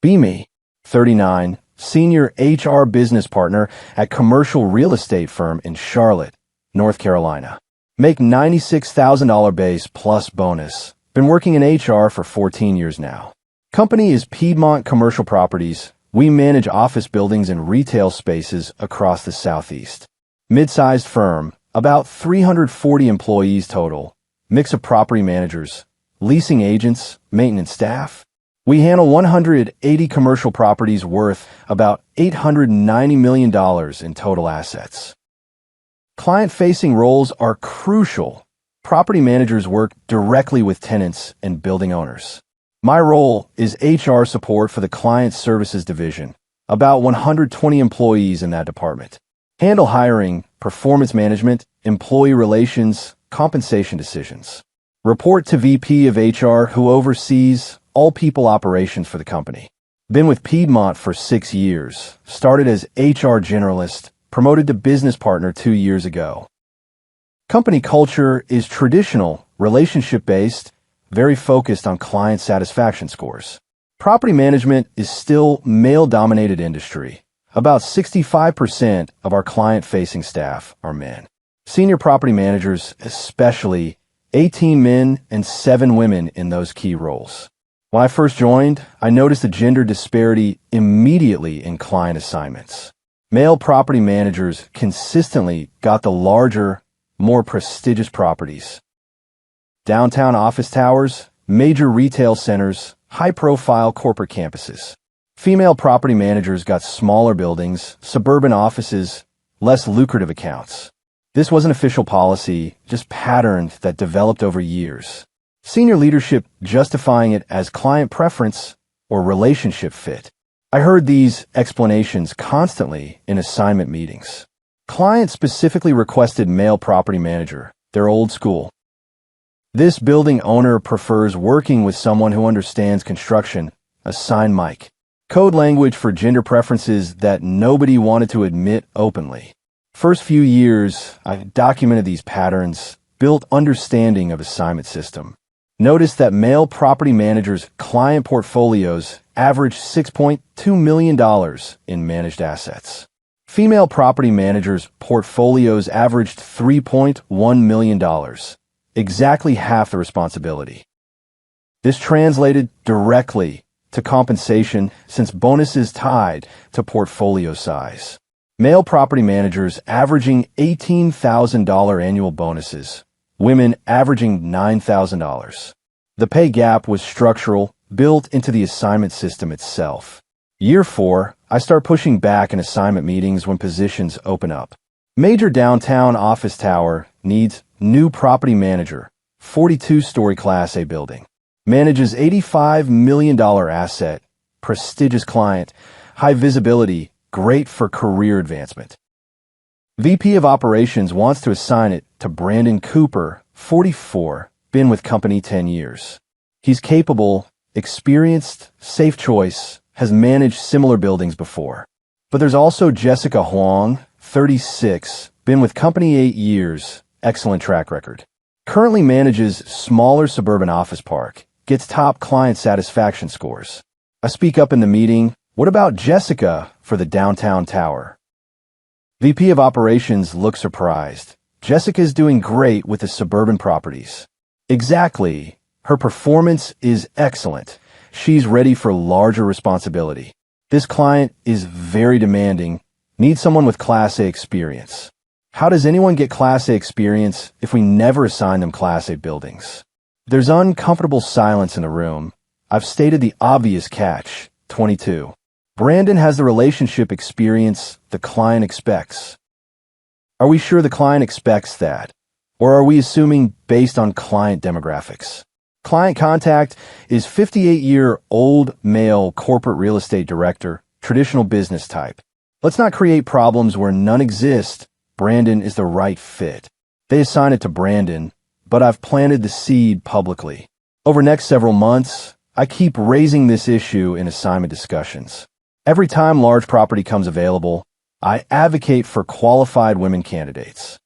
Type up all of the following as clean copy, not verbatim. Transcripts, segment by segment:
Me, 39, senior HR business partner at commercial real estate firm in Charlotte, North Carolina. Make $96,000 base plus bonus. Been working in HR for 14 years now. Company is Piedmont Commercial Properties. We manage office buildings and retail spaces across the Southeast. Mid-sized firm, about 340 employees total. Mix of property managers, leasing agents, maintenance staff. We handle 180 commercial properties worth about $890 million in total assets. Client-facing roles are crucial. Property managers work directly with tenants and building owners. My role is HR support for the Client Services Division, about 120 employees in that department. Handle hiring, performance management, employee relations, compensation decisions. Report to VP of HR who oversees all people operations for the company. Been with Piedmont for 6 years. Started as HR generalist, promoted to business partner 2 years ago. Company culture is traditional, relationship-based, very focused on client satisfaction scores. Property management is still male-dominated industry. About 65% of our client-facing staff are men. Senior property managers, especially 18 men and 7 women in those key roles. When I first joined, I noticed a gender disparity immediately in client assignments. Male property managers consistently got the larger, more prestigious properties. Downtown office towers, major retail centers, high-profile corporate campuses. Female property managers got smaller buildings, suburban offices, less lucrative accounts. This wasn't official policy, just patterns that developed over years. Senior leadership justifying it as client preference or relationship fit. I heard these explanations constantly in assignment meetings. Client specifically requested male property manager. They're old school. This building owner prefers working with someone who understands construction. Assign Mike. Code language for gender preferences that nobody wanted to admit openly. First few years, I documented these patterns, built understanding of assignment system. Noticed that male property managers' client portfolios averaged $6.2 million in managed assets. Female property managers' portfolios averaged $3.1 million, exactly half the responsibility. This translated directly to compensation since bonuses tied to portfolio size. Male property managers averaging $18,000 annual bonuses, women averaging $9,000. The pay gap was structural, built into the assignment system itself. Year 4, I start pushing back in assignment meetings when positions open up. Major downtown office tower needs new property manager, 42-story Class A building. Manages $85 million asset, prestigious client, high visibility, great for career advancement. VP of Operations wants to assign it to Brandon Cooper, 44, been with company 10 years. He's capable, experienced, safe choice, has managed similar buildings before. But there's also Jessica Huang, 36, been with company 8 years, excellent track record. Currently manages smaller suburban office park, gets top client satisfaction scores. I speak up in the meeting, what about Jessica for the downtown tower? VP of Operations looks surprised. Jessica's doing great with the suburban properties. Exactly. Her performance is excellent. She's ready for larger responsibility. This client is very demanding, needs someone with Class A experience. How does anyone get Class A experience if we never assign them Class A buildings? There's uncomfortable silence in the room. I've stated the obvious catch, 22. Brandon has the relationship experience the client expects. Are we sure the client expects that? Or are we assuming based on client demographics? Client contact is 58-year-old male corporate real estate director, traditional business type. Let's not create problems where none exist. Brandon is the right fit. They assign it to Brandon, but I've planted the seed publicly. Over the next several months, I keep raising this issue in assignment discussions. Every time large property comes available, I advocate for qualified women candidates.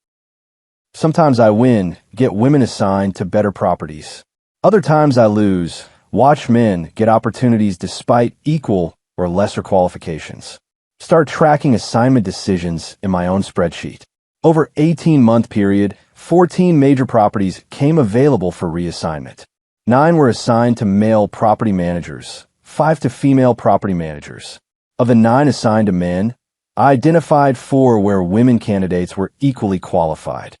Sometimes I win, get women assigned to better properties. Other times I lose, Watch men get opportunities despite equal or lesser qualifications. Start tracking assignment decisions in my own spreadsheet. Over 18-month period, 14 major properties came available for reassignment. 9 were assigned to male property managers, 5 to female property managers. Of the 9 assigned to men, I identified 4 where women candidates were equally qualified.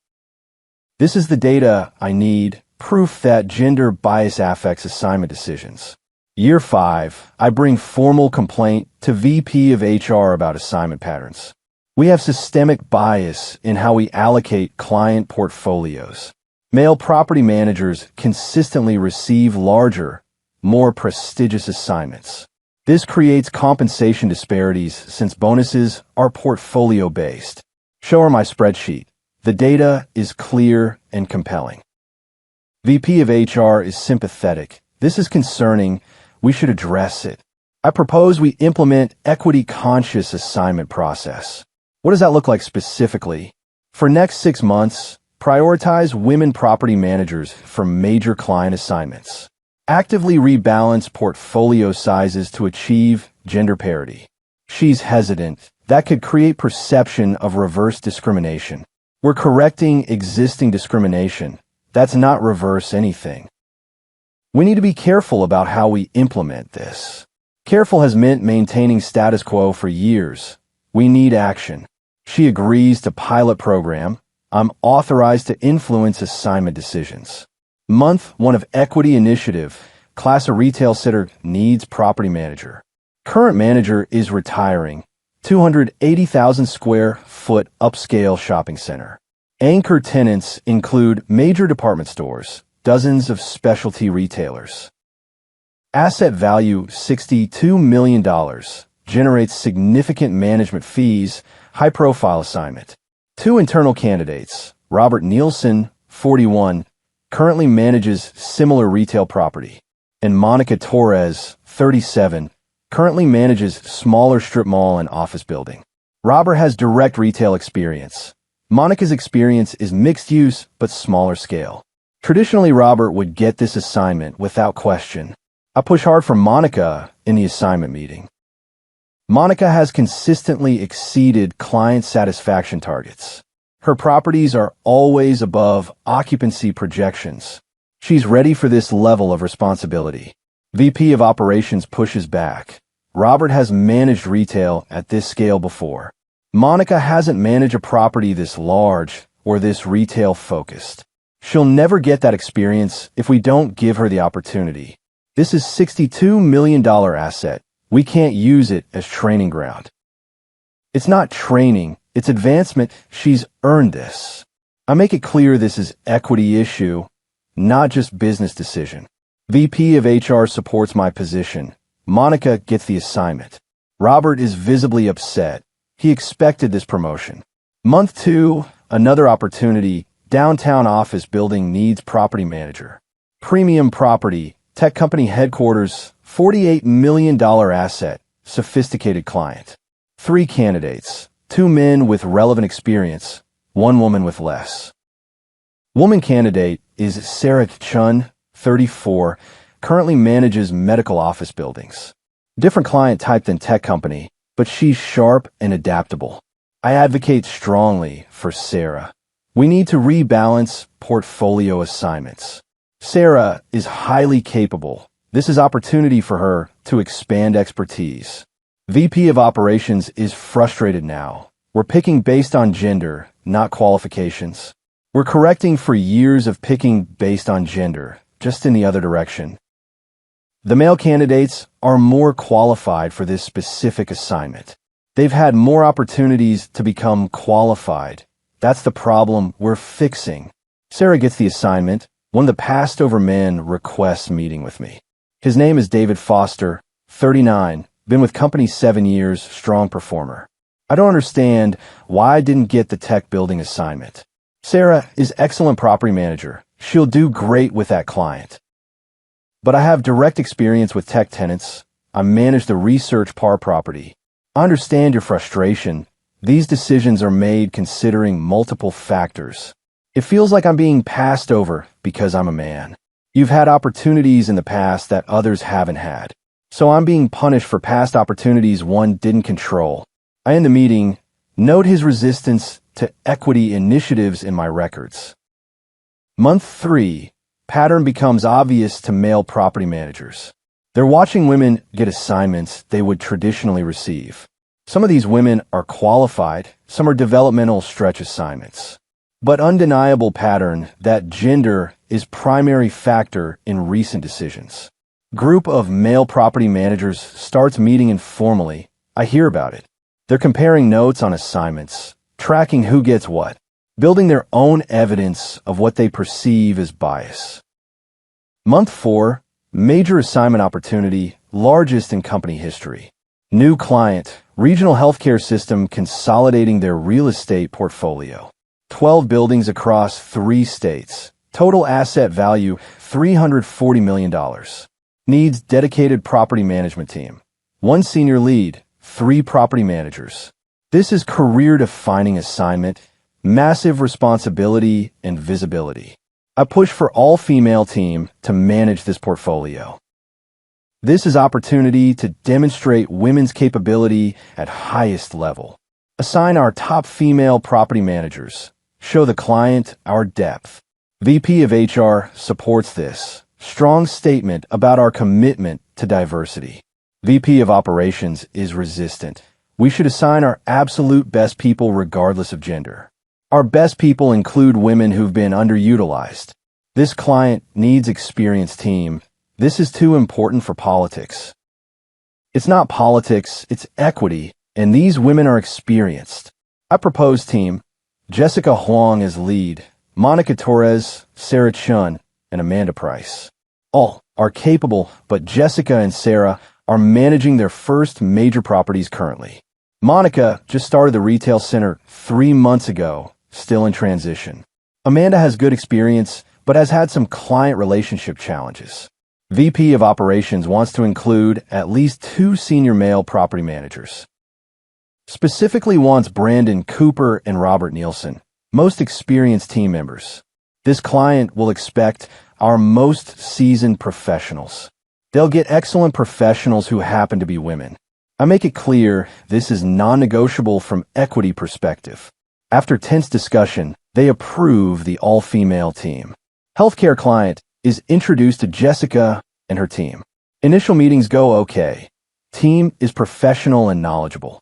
This is the data I need, proof that gender bias affects assignment decisions. Year 5, I bring formal complaint to VP of HR about assignment patterns. We have systemic bias in how we allocate client portfolios. Male property managers consistently receive larger, more prestigious assignments. This creates compensation disparities since bonuses are portfolio-based. Show her my spreadsheet. The data is clear and compelling. VP of HR is sympathetic. This is concerning. We should address it. I propose we implement equity-conscious assignment process. What does that look like specifically? For next 6 months, prioritize women property managers for major client assignments. Actively rebalance portfolio sizes to achieve gender parity. She's hesitant. That could create perception of reverse discrimination. We're correcting existing discrimination. That's not reverse anything. We need to be careful about how we implement this. Careful has meant maintaining status quo for years. We need action. She agrees to pilot program. I'm authorized to influence assignment decisions. Month 1 of Equity Initiative. Class of retail sitter needs property manager. Current manager is retiring. 280,000 square foot upscale shopping center. Anchor tenants include major department stores, dozens of specialty retailers. Asset value $62 million. Generates significant management fees. High-profile assignment. 2 internal candidates. Robert Nielsen, 41, currently manages similar retail property. And Monica Torres, 37, currently manages smaller strip mall and office building. Robert has direct retail experience. Monica's experience is mixed use but smaller scale. Traditionally, Robert would get this assignment without question. I push hard for Monica in the assignment meeting. Monica has consistently exceeded client satisfaction targets. Her properties are always above occupancy projections. She's ready for this level of responsibility. VP of Operations pushes back. Robert has managed retail at this scale before. Monica hasn't managed a property this large or this retail focused. She'll never get that experience if we don't give her the opportunity. This is $62 million asset. We can't use it as training ground. It's not training, it's advancement. She's earned this. I make it clear this is equity issue, not just business decision. VP of HR supports my position. Monica gets the assignment. Robert is visibly upset. He expected this promotion. Month 2, another opportunity. Downtown office building needs property manager. Premium property, tech company headquarters, $48 million asset, sophisticated client. 3 candidates, 2 men with relevant experience, 1 woman with less. Woman candidate is Sarah Chun, 34, currently manages medical office buildings. Different client type than tech company, but she's sharp and adaptable. I advocate strongly for Sarah. We need to rebalance portfolio assignments. Sarah is highly capable. This is opportunity for her to expand expertise. VP of Operations is frustrated now. We're picking based on gender, not qualifications. We're correcting for years of picking based on gender, just in the other direction. The male candidates are more qualified for this specific assignment. They've had more opportunities to become qualified. That's the problem we're fixing. Sarah gets the assignment. One of the passed-over men requests meeting with me. His name is David Foster, 39, been with company 7 years, strong performer. I don't understand why I didn't get the tech building assignment. Sarah is excellent property manager. She'll do great with that client. But I have direct experience with tech tenants. I manage the research par property. I understand your frustration. These decisions are made considering multiple factors. It feels like I'm being passed over because I'm a man. You've had opportunities in the past that others haven't had. So I'm being punished for past opportunities one didn't control. I end the meeting. Note his resistance to equity initiatives in my records. Month 3. Pattern becomes obvious to male property managers. They're watching women get assignments they would traditionally receive. Some of these women are qualified, some are developmental stretch assignments. But undeniable pattern that gender is primary factor in recent decisions. Group of male property managers starts meeting informally. I hear about it. They're comparing notes on assignments, tracking who gets what, building their own evidence of what they perceive as bias. Month 4, major assignment opportunity, largest in company history. New client, regional healthcare system consolidating their real estate portfolio. 12 buildings across 3 states. Total asset value, $340 million. Needs dedicated property management team. 1 senior lead, 3 property managers. This is career-defining assignment, massive responsibility and visibility. I push for all-female team to manage this portfolio. This is opportunity to demonstrate women's capability at highest level. Assign our top female property managers. Show the client our depth. VP of HR supports this. Strong statement about our commitment to diversity. VP of Operations is resistant. We should assign our absolute best people regardless of gender. Our best people include women who've been underutilized. This client needs experienced team. This is too important for politics. It's not politics, it's equity, and these women are experienced. I propose team. Jessica Huang as lead, Monica Torres, Sarah Chun, and Amanda Price. All are capable, but Jessica and Sarah are managing their first major properties currently. Monica just started the retail center 3 months ago, still in transition. Amanda has good experience, but has had some client relationship challenges. VP of Operations wants to include at least 2 senior male property managers. Specifically wants Brandon Cooper and Robert Nielsen, most experienced team members. This client will expect our most seasoned professionals. They'll get excellent professionals who happen to be women. I make it clear this is non-negotiable from equity perspective. After tense discussion, they approve the all-female team. Healthcare client is introduced to Jessica and her team. Initial meetings go okay. Team is professional and knowledgeable.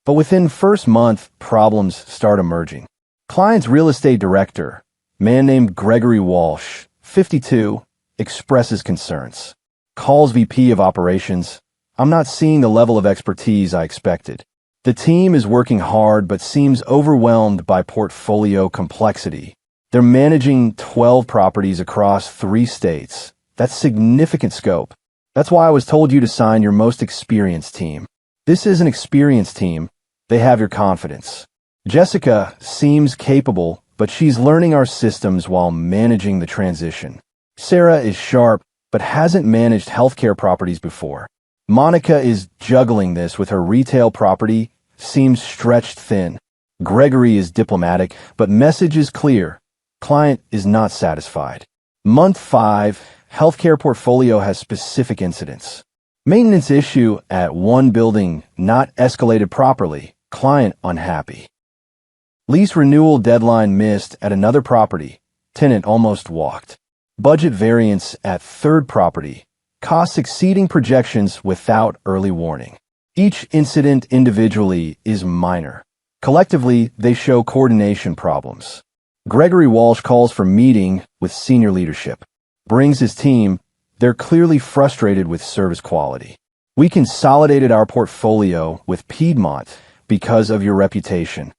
But within first month, problems start emerging. Client's real estate director, man named Gregory Walsh, 52, expresses concerns. Calls VP of Operations. I'm not seeing the level of expertise I expected. The team is working hard but seems overwhelmed by portfolio complexity. They're managing 12 properties across 3 states. That's significant scope. That's why I was told you to sign your most experienced team. This is an experienced team. They have your confidence. Jessica seems capable, but she's learning our systems while managing the transition. Sarah is sharp, but hasn't managed healthcare properties before. Monica is juggling this with her retail property, seems stretched thin. Gregory is diplomatic, but message is clear. Client is not satisfied. Month 5, healthcare portfolio has specific incidents. Maintenance issue at 1 building not escalated properly. Client unhappy. Lease renewal deadline missed at another property. Tenant almost walked. Budget variance at 3rd property. Costs exceeding projections without early warning. Each incident individually is minor. Collectively, they show coordination problems. Gregory Walsh calls for meeting with senior leadership. Brings his team. They're clearly frustrated with service quality. We consolidated our portfolio with Piedmont because of your reputation.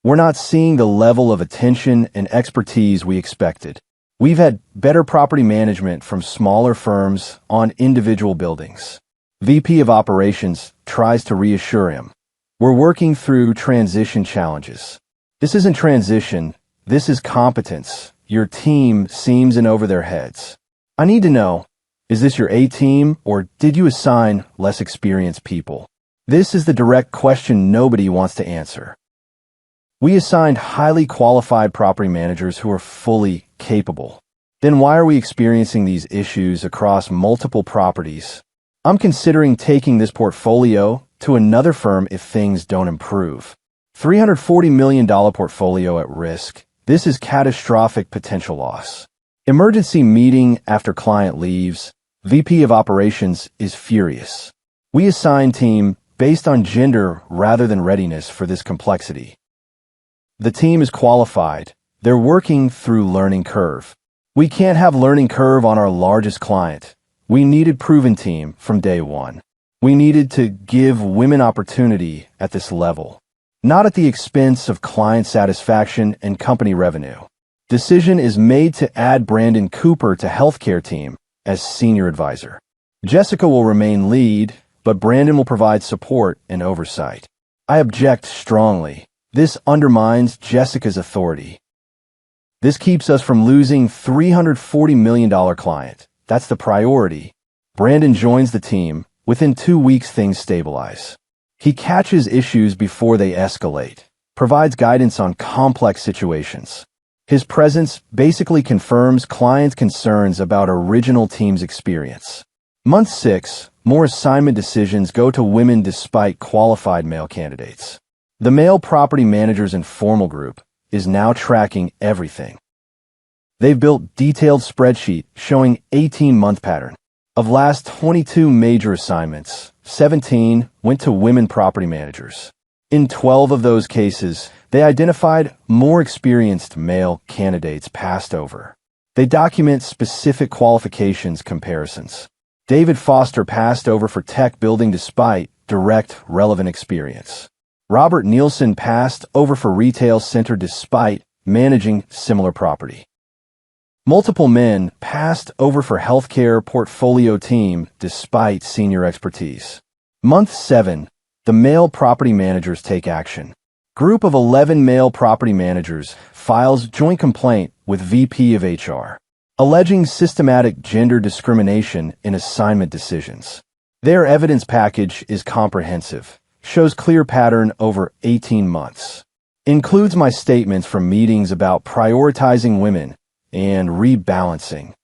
We're not seeing the level of attention and expertise we expected. We've had better property management from smaller firms on individual buildings. VP of Operations tries to reassure him. We're working through transition challenges. This isn't transition, this is competence. Your team seems in over their heads. I need to know, is this your A team or did you assign less experienced people? This is the direct question nobody wants to answer. We assigned highly qualified property managers who are fully capable. Then why are we experiencing these issues across multiple properties? I'm considering taking this portfolio to another firm if things don't improve. $340 million portfolio at risk. This is catastrophic potential loss. Emergency meeting after client leaves. VP of Operations is furious. We assign team based on gender rather than readiness for this complexity. The team is qualified. They're working through learning curve. We can't have learning curve on our largest client. We needed proven team from day one. We needed to give women opportunity at this level, not at the expense of client satisfaction and company revenue. Decision is made to add Brandon Cooper to healthcare team as senior advisor. Jessica will remain lead, but Brandon will provide support and oversight. I object strongly. This undermines Jessica's authority. This keeps us from losing $340 million client. That's the priority. Brandon joins the team. Within 2 weeks, things stabilize. He catches issues before they escalate, provides guidance on complex situations. His presence basically confirms clients' concerns about original team's experience. Month 6, more assignment decisions go to women despite qualified male candidates. The male property managers informal group is now tracking everything. They've built detailed spreadsheet showing 18-month pattern. Of last 22 major assignments, 17 went to women property managers. In 12 of those cases, they identified more experienced male candidates passed over. They document specific qualifications comparisons. David Foster passed over for tech building despite direct relevant experience. Robert Nielsen passed over for retail center despite managing similar property. Multiple men passed over for healthcare portfolio team despite senior expertise. Month 7, the male property managers take action. Group of 11 male property managers files joint complaint with VP of HR, alleging systematic gender discrimination in assignment decisions. Their evidence package is comprehensive, shows clear pattern over 18 months, includes my statements from meetings about prioritizing women and rebalancing.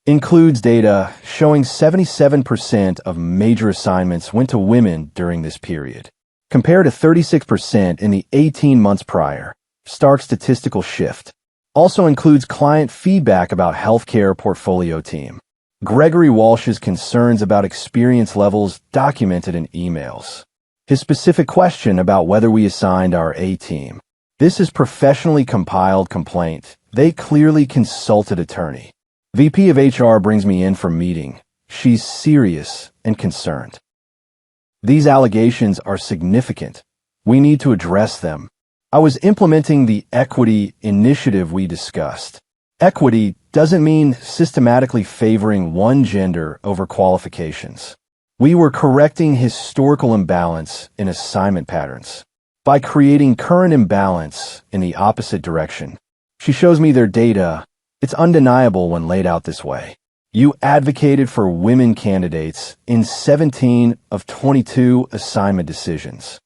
Includes data showing 77% of major assignments went to women during this period, compared to 36% in the 18 months prior. Stark statistical shift. Also includes client feedback about healthcare portfolio team. Gregory Walsh's concerns about experience levels documented in emails. His specific question about whether we assigned our A team. This is professionally compiled complaint. They clearly consulted attorney. VP of HR brings me in for meeting. She's serious and concerned. These allegations are significant. We need to address them. I was implementing the equity initiative we discussed. Equity doesn't mean systematically favoring one gender over qualifications. We were correcting historical imbalance in assignment patterns by creating current imbalance in the opposite direction. She shows me their data. It's undeniable when laid out this way. You advocated for women candidates in 17 of 22 assignment decisions.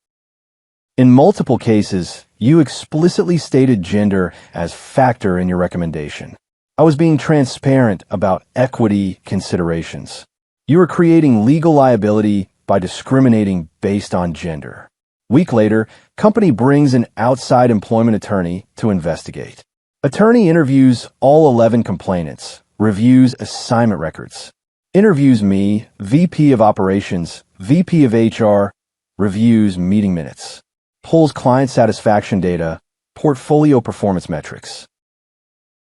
In multiple cases, you explicitly stated gender as factor in your recommendation. I was being transparent about equity considerations. You were creating legal liability by discriminating based on gender. Week later, company brings an outside employment attorney to investigate. Attorney interviews all 11 complainants, reviews assignment records, interviews me, VP of Operations, VP of HR, reviews meeting minutes, pulls client satisfaction data, portfolio performance metrics.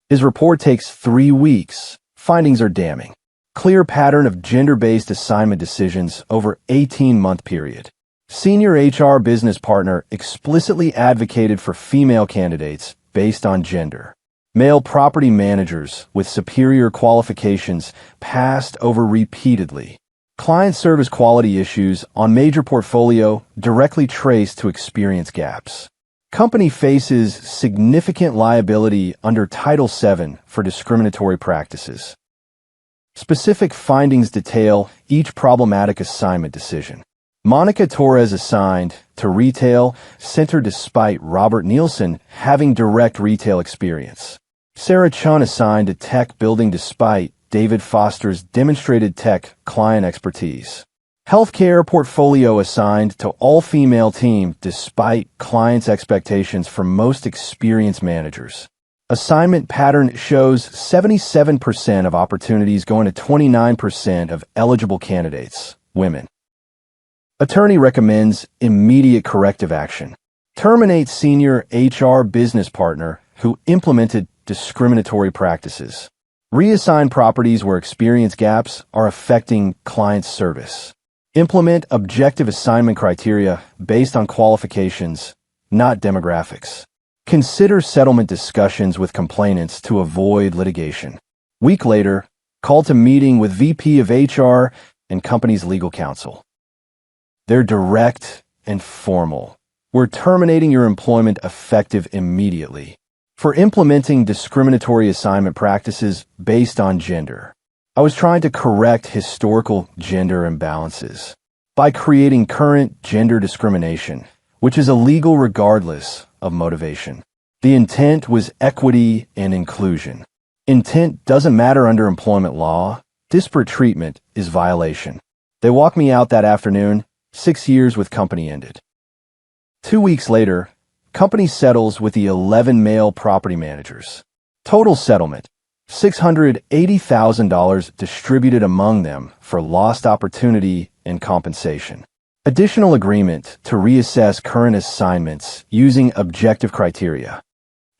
His report takes 3 weeks. Findings are damning. Clear pattern of gender-based assignment decisions over 18-month period. Senior HR business partner explicitly advocated for female candidates based on gender. Male property managers with superior qualifications passed over repeatedly. Client service quality issues on major portfolio directly traced to experience gaps. Company faces significant liability under Title VII for discriminatory practices. Specific findings detail each problematic assignment decision. Monica Torres assigned to retail center despite Robert Nielsen having direct retail experience. Sarah Chun assigned to tech building despite David Foster's demonstrated tech client expertise. Healthcare portfolio assigned to all-female team despite clients' expectations for most experienced managers. Assignment pattern shows 77% of opportunities going to 29% of eligible candidates, women. Attorney recommends immediate corrective action. Terminate senior HR business partner who implemented discriminatory practices. Reassign properties where experience gaps are affecting client service. Implement objective assignment criteria based on qualifications, not demographics. Consider settlement discussions with complainants to avoid litigation. Week later, call to meeting with VP of HR and company's legal counsel. They're direct and formal. We're terminating your employment effective immediately for implementing discriminatory assignment practices based on gender. I was trying to correct historical gender imbalances by creating current gender discrimination, which is illegal regardless of motivation. The intent was equity and inclusion. Intent doesn't matter under employment law. Disparate treatment is violation. They walked me out that afternoon. 6 years with company ended. 2 weeks later, company settles with the 11 male property managers. Total settlement, $680,000 distributed among them for lost opportunity and compensation. Additional agreement to reassess current assignments using objective criteria.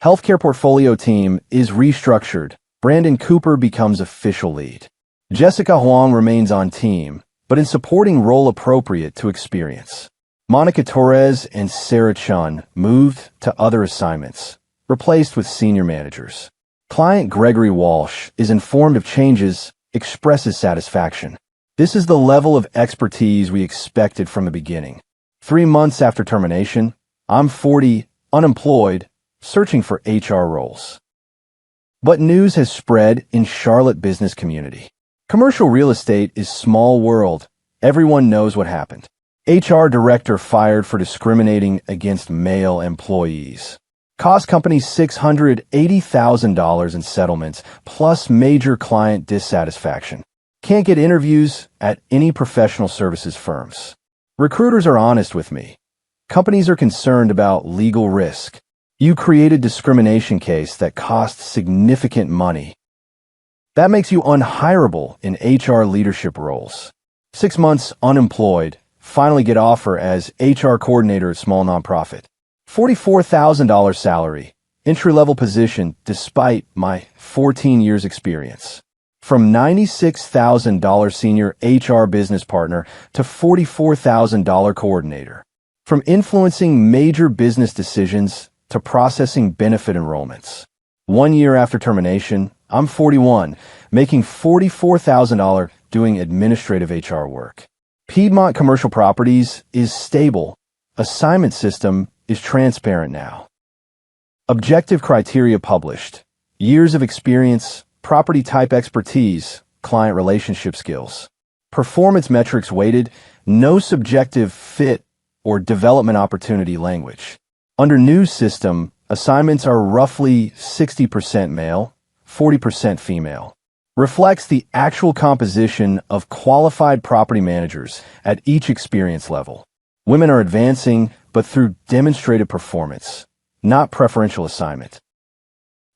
Healthcare portfolio team is restructured. Brandon Cooper becomes official lead. Jessica Huang remains on team, but in supporting role appropriate to experience. Monica Torres and Sarah Chun moved to other assignments, replaced with senior managers. Client Gregory Walsh is informed of changes, expresses satisfaction. This is the level of expertise we expected from the beginning. 3 months after termination, I'm 40, unemployed, searching for HR roles. But news has spread in Charlotte business community. Commercial real estate is small world. Everyone knows what happened. HR director fired for discriminating against male employees. Cost company $680,000 in settlements, plus major client dissatisfaction. Can't get interviews at any professional services firms. Recruiters are honest with me. Companies are concerned about legal risk. You created discrimination case that cost significant money. That makes you unhireable in HR leadership roles. 6 months unemployed, finally get offer as HR coordinator at small nonprofit. $44,000 salary, entry-level position despite my 14 years experience. From $96,000 senior HR business partner to $44,000 coordinator. From influencing major business decisions to processing benefit enrollments. 1 year after termination, I'm 41, making $44,000 doing administrative HR work. Piedmont Commercial Properties is stable. Assignment system is transparent now. Objective criteria published. Years of experience, property type expertise, client relationship skills. Performance metrics weighted, no subjective fit or development opportunity language. Under new system, assignments are roughly 60% male, 40% female. Reflects the actual composition of qualified property managers at each experience level. Women are advancing, but through demonstrated performance, not preferential assignment.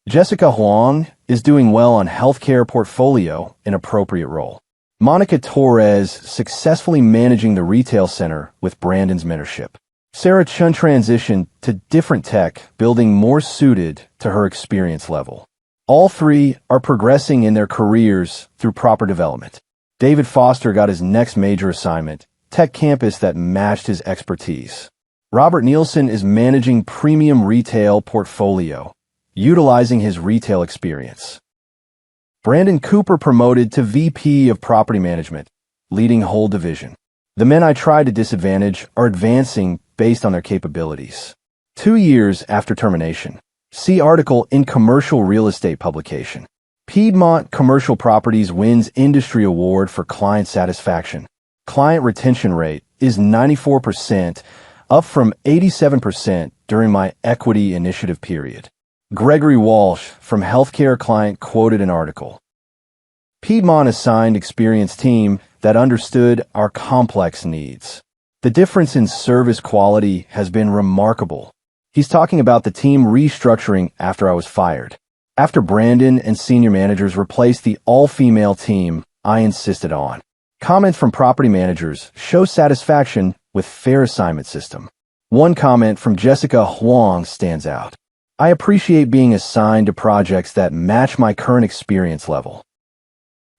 Jessica Huang is doing well on healthcare portfolio in appropriate role. Monica Torres successfully managing the retail center with Brandon's mentorship. Sarah Chun transitioned to different tech, building more suited to her experience level. All three are progressing in their careers through proper development. David Foster got his next major assignment, tech campus that matched his expertise. Robert Nielsen is managing premium retail portfolio, utilizing his retail experience. Brandon Cooper promoted to VP of Property Management, leading whole division. The men I tried to disadvantage are advancing based on their capabilities. 2 years after termination. See article in Commercial Real Estate publication. Piedmont Commercial Properties wins industry award for client satisfaction. Client retention rate is 94%, up from 87% during my equity initiative period. Gregory Walsh from Healthcare Client quoted an article. Piedmont assigned experienced team that understood our complex needs. The difference in service quality has been remarkable. He's talking about the team restructuring after I was fired. After Brandon and senior managers replaced the all-female team I insisted on. Comments from property managers show satisfaction with fair assignment system. One comment from Jessica Huang stands out. I appreciate being assigned to projects that match my current experience level.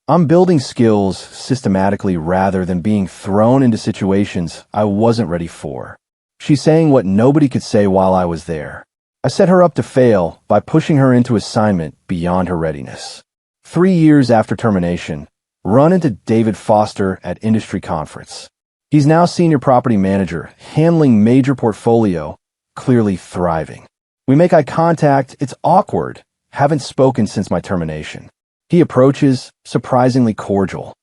I'm building skills systematically rather than being thrown into situations I wasn't ready for. She's saying what nobody could say while I was there. I set her up to fail by pushing her into assignment beyond her readiness. 3 years after termination, run into David Foster at industry conference. He's now senior property manager, handling major portfolio, clearly thriving. We make eye contact, it's awkward, haven't spoken since my termination. He approaches, surprisingly cordial.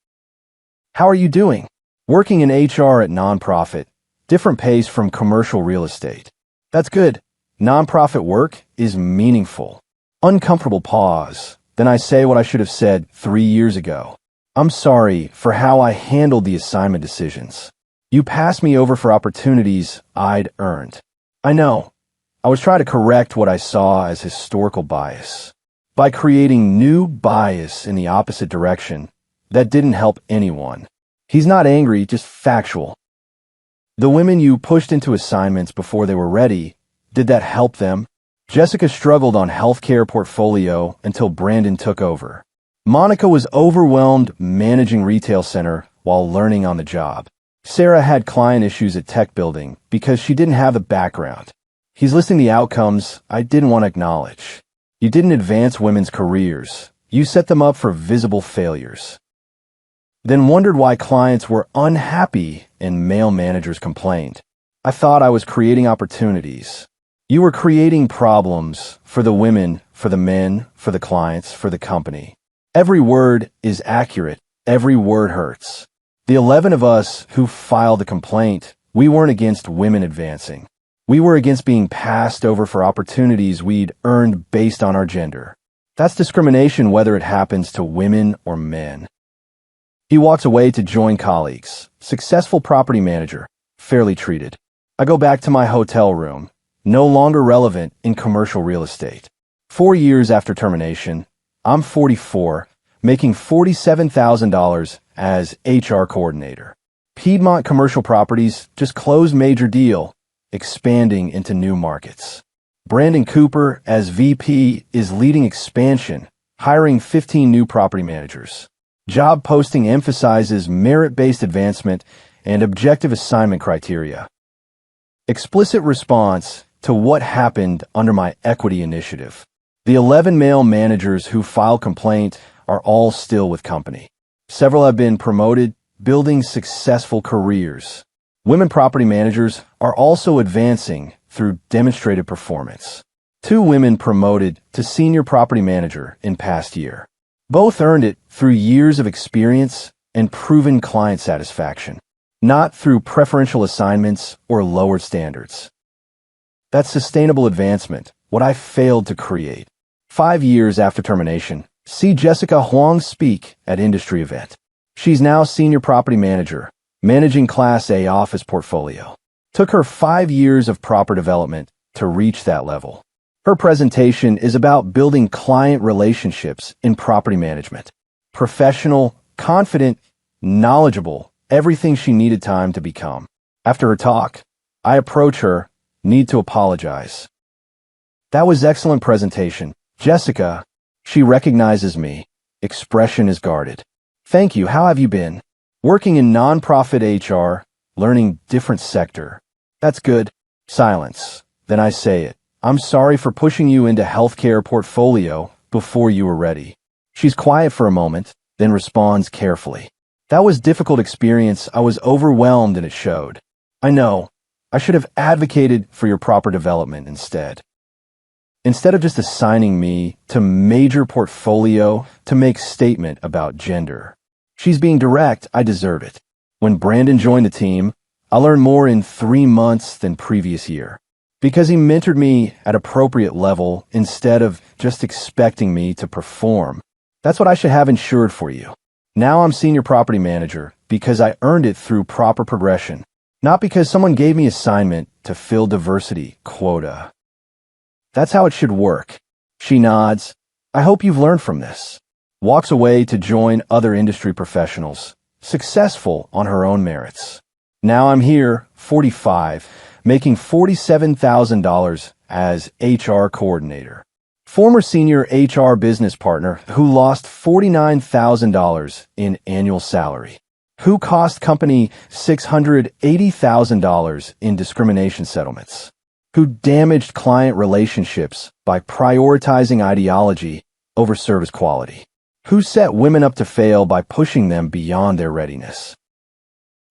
How are you doing? Working in HR at nonprofit, different pace from commercial real estate. That's good. Nonprofit work is meaningful. Uncomfortable pause. Then I say what I should have said 3 years ago. I'm sorry for how I handled the assignment decisions. You passed me over for opportunities I'd earned. I know. I was trying to correct what I saw as historical bias. By creating new bias in the opposite direction, that didn't help anyone. He's not angry, just factual. The women you pushed into assignments before they were ready, did that help them? Jessica struggled on healthcare portfolio until Brandon took over. Monica was overwhelmed managing retail center while learning on the job. Sarah had client issues at tech building because she didn't have the background. He's listing the outcomes I didn't want to acknowledge. You didn't advance women's careers. You set them up for visible failures. Then wondered why clients were unhappy and male managers complained. I thought I was creating opportunities. You were creating problems for the women, for the men, for the clients, for the company. Every word is accurate. Every word hurts. The 11 of us who filed the complaint, we weren't against women advancing. We were against being passed over for opportunities we'd earned based on our gender. That's discrimination whether it happens to women or men. He walks away to join colleagues. Successful property manager, fairly treated. I go back to my hotel room, no longer relevant in commercial real estate. 4 years after termination, I'm 44, making $47,000 as HR coordinator. Piedmont Commercial Properties just closed major deal, expanding into new markets. Brandon Cooper, as VP, is leading expansion, hiring 15 new property managers. Job posting emphasizes merit-based advancement and objective assignment criteria. Explicit response to what happened under my equity initiative. The 11 male managers who filed complaint are all still with company. Several have been promoted, building successful careers. Women property managers are also advancing through demonstrated performance. 2 women promoted to senior property manager in past year. Both earned it through years of experience and proven client satisfaction, not through preferential assignments or lowered standards. That's sustainable advancement, what I failed to create. 5 years after termination, see Jessica Huang speak at industry event. She's now senior property manager, managing Class A office portfolio. Took her 5 years of proper development to reach that level. Her presentation is about building client relationships in property management. Professional, confident, knowledgeable, everything she needed time to become. After her talk, I approach her, need to apologize. That was excellent presentation. Jessica, she recognizes me. Expression is guarded. Thank you, how have you been? Working in nonprofit HR, learning different sector. That's good. Silence. Then I say it. I'm sorry for pushing you into healthcare portfolio before you were ready. She's quiet for a moment, then responds carefully. That was difficult experience. I was overwhelmed and it showed. I know. I should have advocated for your proper development instead. Instead of just assigning me to major portfolio to make statement about gender. She's being direct, I deserve it. When Brandon joined the team, I learned more in 3 months than previous year. Because he mentored me at appropriate level instead of just expecting me to perform. That's what I should have insured for you. Now I'm senior property manager because I earned it through proper progression, not because someone gave me assignment to fill diversity quota. That's how it should work. She nods. I hope you've learned from this. Walks away to join other industry professionals, successful on her own merits. Now I'm here, 45, making $47,000 as HR coordinator. Former senior HR business partner who lost $49,000 in annual salary. Who cost company $680,000 in discrimination settlements. Who damaged client relationships by prioritizing ideology over service quality. Who set women up to fail by pushing them beyond their readiness,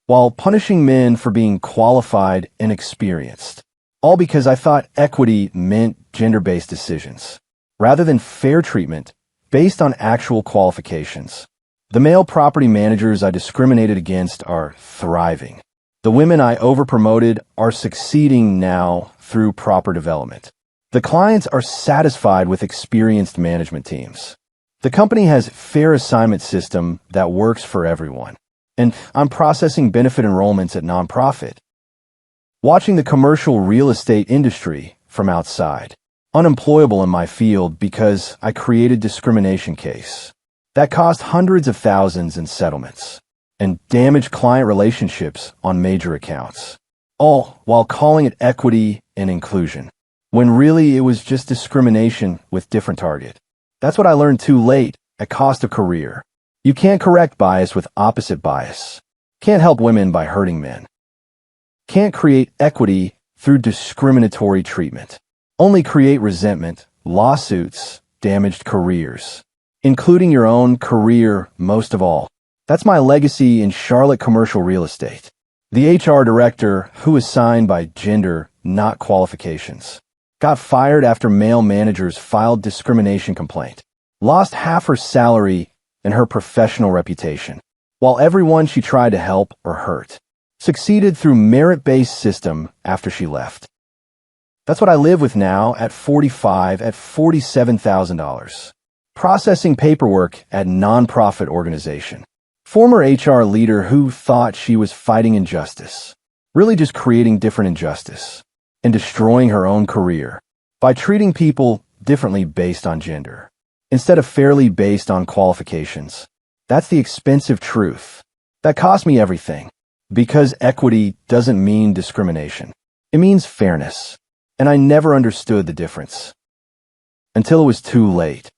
while punishing men for being qualified and experienced, all because I thought equity meant gender-based decisions, rather than fair treatment based on actual qualifications. The male property managers I discriminated against are thriving. The women I overpromoted are succeeding now through proper development. The clients are satisfied with experienced management teams. The company has fair assignment system that works for everyone. And I'm processing benefit enrollments at nonprofit. Watching the commercial real estate industry from outside. Unemployable in my field because I created discrimination case. That cost hundreds of thousands in settlements and damaged client relationships on major accounts. All while calling it equity and inclusion, when really it was just discrimination with different target. That's what I learned too late at cost of career. You can't correct bias with opposite bias. Can't help women by hurting men. Can't create equity through discriminatory treatment. Only create resentment, lawsuits, damaged careers, including your own career most of all. That's my legacy in Charlotte commercial real estate. The HR director, who was signed by gender, not qualifications, got fired after male managers filed discrimination complaint, lost half her salary and her professional reputation, while everyone she tried to help or hurt succeeded through merit-based system after she left. That's what I live with now at 45 at $47,000. Processing paperwork at nonprofit organization. Former HR leader who thought she was fighting injustice, really just creating different injustice and destroying her own career by treating people differently based on gender, instead of fairly based on qualifications. That's the expensive truth. That cost me everything, because equity doesn't mean discrimination. It means fairness, and I never understood the difference until it was too late.